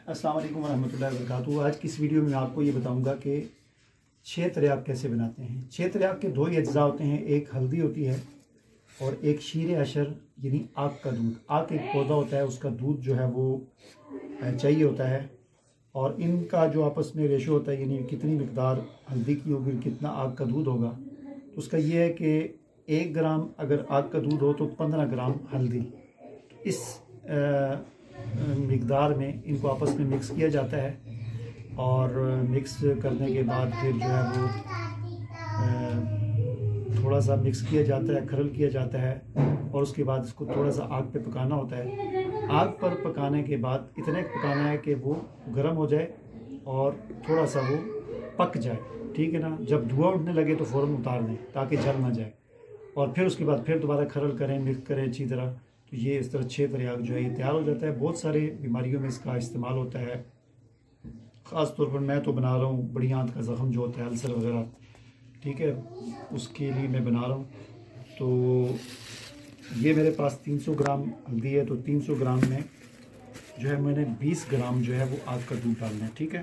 अस्सलाम वालेकुम रहमतुल्लाहि व बरकातुहू। आज की इस वीडियो में मैं आपको ये बताऊंगा कि 6 तिरयाग कैसे बनाते हैं। 6 तिरयाग के दो ही अज्जा होते हैं, एक हल्दी होती है और एक शीर अशर यानी आग का दूध। आग एक पौधा होता है, उसका दूध जो है वो चाहिए होता है और इनका जो आपस में रेशो होता है यानी कितनी मिकदार हल्दी की होगी कितना आग का दूध होगा, तो उसका ये है कि 1 ग्राम अगर आग का दूध हो तो 15 ग्राम हल्दी। इस मिकदार में इनको आपस में मिक्स किया जाता है और मिक्स करने के बाद फिर जो है वो थोड़ा सा मिक्स किया जाता है, खरल किया जाता है और उसके बाद इसको थोड़ा सा आग पे पकाना होता है। आग पर पकाने के बाद इतने पकाना है कि वो गर्म हो जाए और थोड़ा सा वो पक जाए, ठीक है ना। जब धुआं उठने लगे तो फ़ौरन उतार दें ताकि जल ना जाए और फिर उसके बाद फिर दोबारा खरल करें, मिक्स करें अच्छी तरह। तो ये इस तरह 6 तिरयाग जो है ये तैयार हो जाता है। बहुत सारे बीमारियों में इसका इस्तेमाल होता है। ख़ास तौर पर मैं तो बना रहा हूँ बड़ी आंत का ज़ख़म जो होता है, अल्सर वगैरह, ठीक है, उसके लिए मैं बना रहा हूँ। तो ये मेरे पास 300 ग्राम हल्दी है, तो 300 ग्राम में जो है मैंने 20 ग्राम जो है वो आग का दूध डालना है, ठीक है।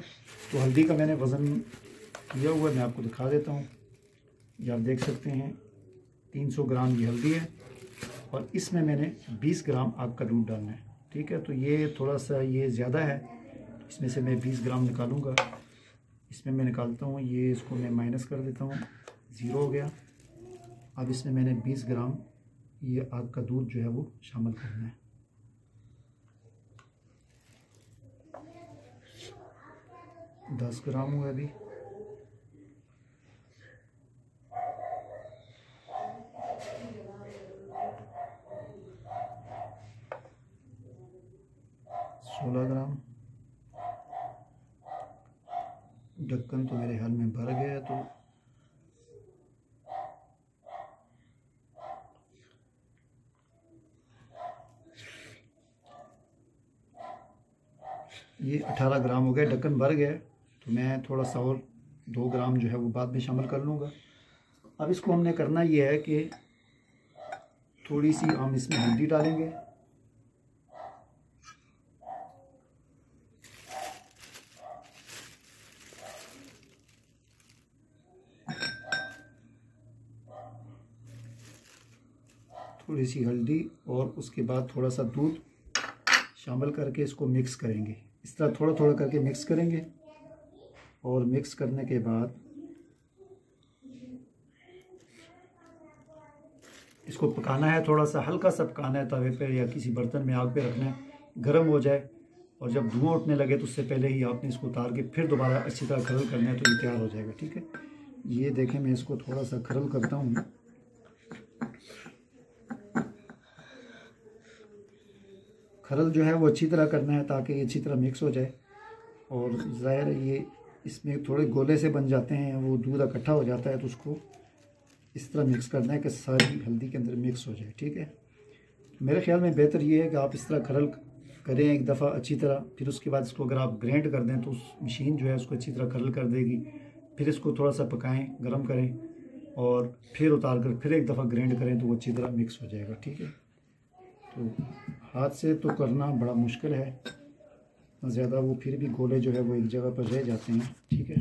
तो हल्दी का मैंने वज़न किया हुआ है, मैं आपको दिखा देता हूँ। ये आप देख सकते हैं 300 ग्राम ये हल्दी है और इसमें मैंने 20 ग्राम आग का दूध डालना है, ठीक है। तो ये थोड़ा सा ये ज़्यादा है, इसमें से मैं 20 ग्राम निकालूंगा। इसमें मैं निकालता हूँ, ये इसको मैं माइनस कर देता हूँ, 0 हो गया। अब इसमें मैंने 20 ग्राम ये आग का दूध जो है वो शामिल करना है। दस ग्राम हुआ अभी। सोलह ग्राम। ढक्कन तो मेरे हाल में भर गया, तो ये 18 ग्राम हो गया, ढक्कन भर गया। तो मैं थोड़ा सा और 2 ग्राम जो है वो बाद में शामिल कर लूँगा। अब इसको हमने करना ये है कि थोड़ी सी हम इसमें हल्दी डालेंगे, थोड़ी सी हल्दी और उसके बाद थोड़ा सा दूध शामिल करके इसको मिक्स करेंगे। इस तरह थोड़ा थोड़ा करके मिक्स करेंगे और मिक्स करने के बाद इसको पकाना है, थोड़ा सा हल्का सा पकाना है तवे पे या किसी बर्तन में आग पे रखना है, गर्म हो जाए और जब धुआं उठने लगे तो उससे पहले ही आपने इसको उतार के फिर दोबारा अच्छी तरह खरल करना है, तो ये तैयार हो जाएगा, ठीक है। ये देखें, मैं इसको थोड़ा सा खरल करता हूँ। खरल जो है वो अच्छी तरह करना है ताकि ये अच्छी तरह मिक्स हो जाए और ज़ाहिर है ये इसमें थोड़े गोले से बन जाते हैं, वो दूध इकट्ठा हो जाता है, तो उसको इस तरह मिक्स करना है कि सारी हल्दी के अंदर मिक्स हो जाए, ठीक है। मेरे ख्याल में बेहतर ये है कि आप इस तरह खरल करें एक दफ़ा अच्छी तरह, फिर उसके बाद इसको अगर आप ग्राइंड कर दें तो उस मशीन जो है उसको अच्छी तरह खरल कर देगी। फिर इसको थोड़ा सा पकाएं, गर्म करें और फिर उतार कर फिर एक दफ़ा ग्राइंड करें तो वो अच्छी तरह मिक्स हो जाएगा, ठीक है। तो हाथ से तो करना बड़ा मुश्किल है ज़्यादा, वो फिर भी गोले जो है वो एक जगह पर रह जाते हैं, ठीक है।